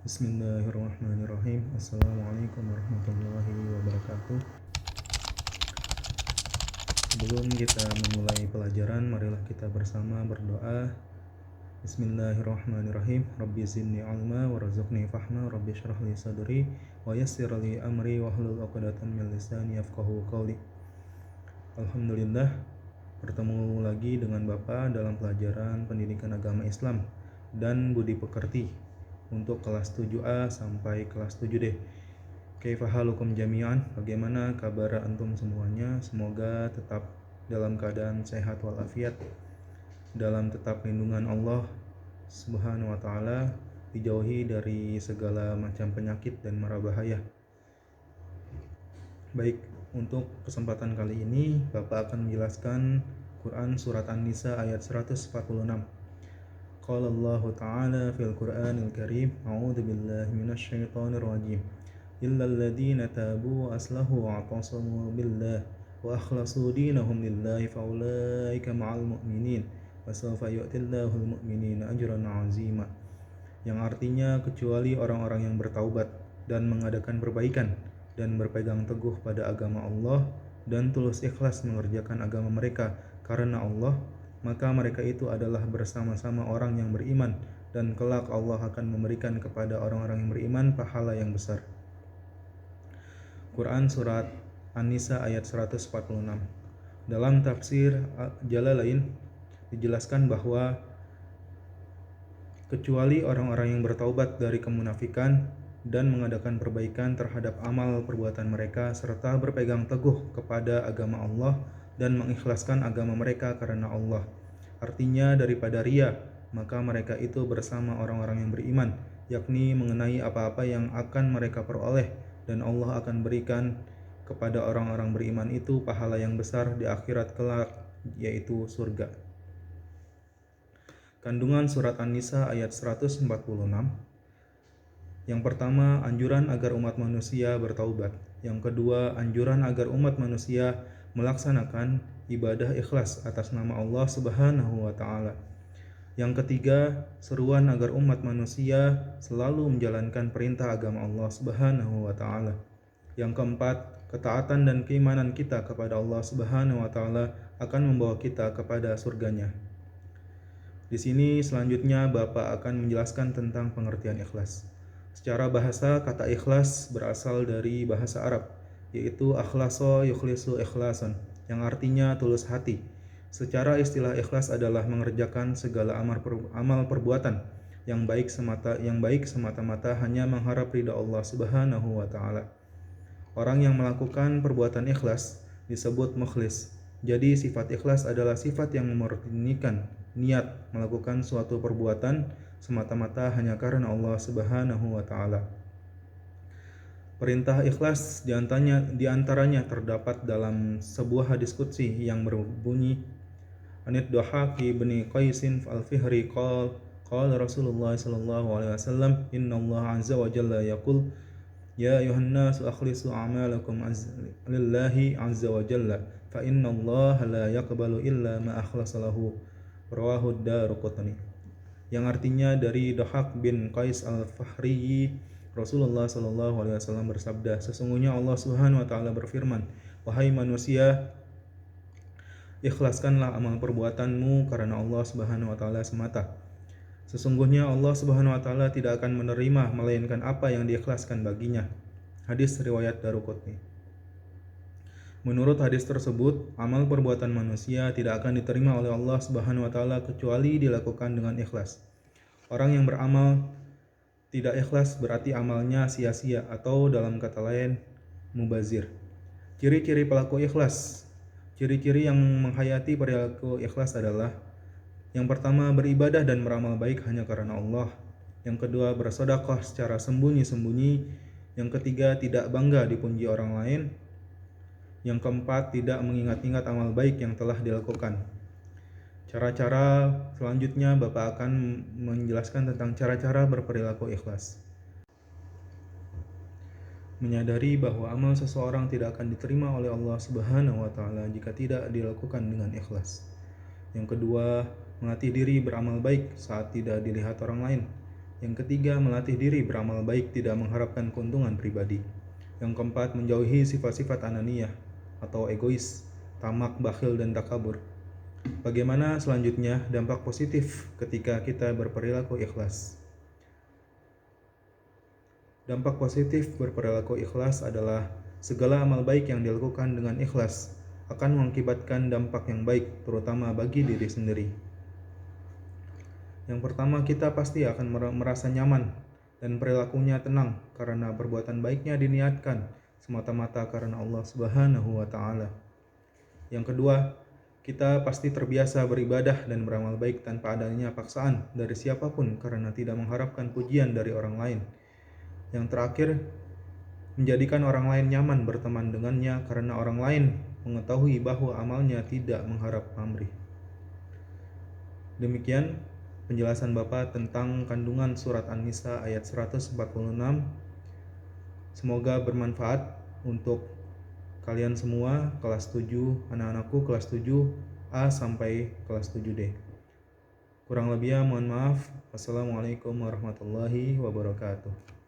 Bismillahirrahmanirrahim. Assalamualaikum warahmatullahi wabarakatuh. Sebelum kita memulai pelajaran, marilah kita bersama berdoa. Bismillahirrahmanirrahim. Rabbi zidni ilma warzuqni fahma, Rabbi shrah li sadri wa yassir li amri wahlul 'uqdatam min lisani yafqahu qawli. Alhamdulillah, bertemu lagi dengan Bapak dalam pelajaran Pendidikan Agama Islam dan Budi Pekerti untuk kelas 7A sampai kelas 7D. Kaifa halukum jami'an? Bagaimana kabar antum semuanya? Semoga tetap dalam keadaan sehat walafiat, dalam tetap lindungan Allah Subhanahu wa taala, dijauhi dari segala macam penyakit dan mara bahaya. Baik, untuk kesempatan kali ini Bapak akan menjelaskan Quran surat An-Nisa ayat 146. Qala Allah Ta'ala fil Qur'anil Karim, A'udzu billahi minasy syaithanir rajim. Illal ladzina tabu wa aslahu wa atasamu billah wa akhlasu dinahum lillahi faulaika ma'al mu'minin wa sawfa yu'tillahul mu'minina ajran 'azima. Yang artinya kecuali orang-orang yang bertaubat dan mengadakan perbaikan dan berpegang teguh pada agama Allah dan tulus ikhlas mengerjakan agama mereka karena Allah, maka mereka itu adalah bersama-sama orang yang beriman, dan kelak Allah akan memberikan kepada orang-orang yang beriman pahala yang besar. Quran surat An-Nisa ayat 146. Dalam tafsir Jalalain dijelaskan bahwa kecuali orang-orang yang bertaubat dari kemunafikan dan mengadakan perbaikan terhadap amal perbuatan mereka serta berpegang teguh kepada agama Allah dan mengikhlaskan agama mereka karena Allah, artinya daripada ria, maka mereka itu bersama orang-orang yang beriman, yakni mengenai apa-apa yang akan mereka peroleh, dan Allah akan berikan kepada orang-orang beriman itu pahala yang besar di akhirat kelak, yaitu surga. Kandungan surat An-Nisa ayat 146. Yang pertama, anjuran agar umat manusia bertaubat. Yang kedua, anjuran agar umat manusia melaksanakan ibadah ikhlas atas nama Allah Subhanahu wa taala. Yang ketiga, seruan agar umat manusia selalu menjalankan perintah agama Allah Subhanahu wa taala. Yang keempat, ketaatan dan keimanan kita kepada Allah Subhanahu wa taala akan membawa kita kepada surganya. Di sini selanjutnya Bapak akan menjelaskan tentang pengertian ikhlas. Secara bahasa, kata ikhlas berasal dari bahasa Arab, yaitu akhlasa yukhlisu ikhlasan, yang artinya tulus hati. Secara istilah, ikhlas adalah mengerjakan segala amal perbuatan yang baik semata-mata hanya mengharap ridha Allah Subhanahu wa taala. Orang yang melakukan perbuatan ikhlas disebut mukhlis. Jadi sifat ikhlas adalah sifat yang memurnikan niat melakukan suatu perbuatan semata-mata hanya karena Allah Subhanahu wa taala. Perintah ikhlas diantaranya terdapat dalam sebuah hadis qudsi yang berbunyi, Anid Dhahak bin Qaisin al-Fihri qala Rasulullah sallallahu alaihi wasallam, inna Allah azza wa jalla yaqul, ya ayuhan nasu akhlisu a'malakum lillahi azza wa jalla fa inna Allah la yaqbalu illa ma akhlasa lahu, rawahu Daruqutni. Yang artinya dari Dhahak bin Qais al-Fahri, Rasulullah sallallahu alaihi wasallam bersabda, sesungguhnya Allah Subhanahu wa taala berfirman, wahai manusia, ikhlaskanlah amal perbuatanmu karena Allah Subhanahu wa taala semata. Sesungguhnya Allah Subhanahu wa taala tidak akan menerima melainkan apa yang diikhlaskan baginya. Hadis riwayat Daruqutni. Menurut hadis tersebut, amal perbuatan manusia tidak akan diterima oleh Allah Subhanahu wa taala kecuali dilakukan dengan ikhlas. Orang yang beramal tidak ikhlas berarti amalnya sia-sia, atau dalam kata lain mubazir. Ciri-ciri pelaku ikhlas. Ciri-ciri yang menghayati perilaku ikhlas adalah: yang pertama, beribadah dan beramal baik hanya karena Allah. Yang kedua, bersedekah secara sembunyi-sembunyi. Yang ketiga, tidak bangga dipuji orang lain. Yang keempat, tidak mengingat-ingat amal baik yang telah dilakukan. Cara-cara selanjutnya Bapak akan menjelaskan tentang cara-cara berperilaku ikhlas. Menyadari bahwa amal seseorang tidak akan diterima oleh Allah Subhanahu wa taala jika tidak dilakukan dengan ikhlas. Yang kedua, melatih diri beramal baik saat tidak dilihat orang lain. Yang ketiga, melatih diri beramal baik tidak mengharapkan keuntungan pribadi. Yang keempat, menjauhi sifat-sifat ananiyah atau egois, tamak, bakhil, dan takabur. Bagaimana selanjutnya dampak positif ketika kita berperilaku ikhlas? Dampak positif berperilaku ikhlas adalah segala amal baik yang dilakukan dengan ikhlas akan mengakibatkan dampak yang baik, terutama bagi diri sendiri. Yang pertama, kita pasti akan merasa nyaman dan perilakunya tenang karena perbuatan baiknya diniatkan semata-mata karena Allah Subhanahu wa Ta'ala. Yang kedua, kita pasti terbiasa beribadah dan beramal baik tanpa adanya paksaan dari siapapun karena tidak mengharapkan pujian dari orang lain. Yang terakhir, menjadikan orang lain nyaman berteman dengannya karena orang lain mengetahui bahwa amalnya tidak mengharap pamrih. Demikian penjelasan Bapak tentang kandungan surat An-Nisa ayat 146. Semoga bermanfaat untuk kalian semua kelas 7, anak-anakku kelas 7A sampai kelas 7D. Kurang lebihnya mohon maaf. Wassalamualaikum warahmatullahi wabarakatuh.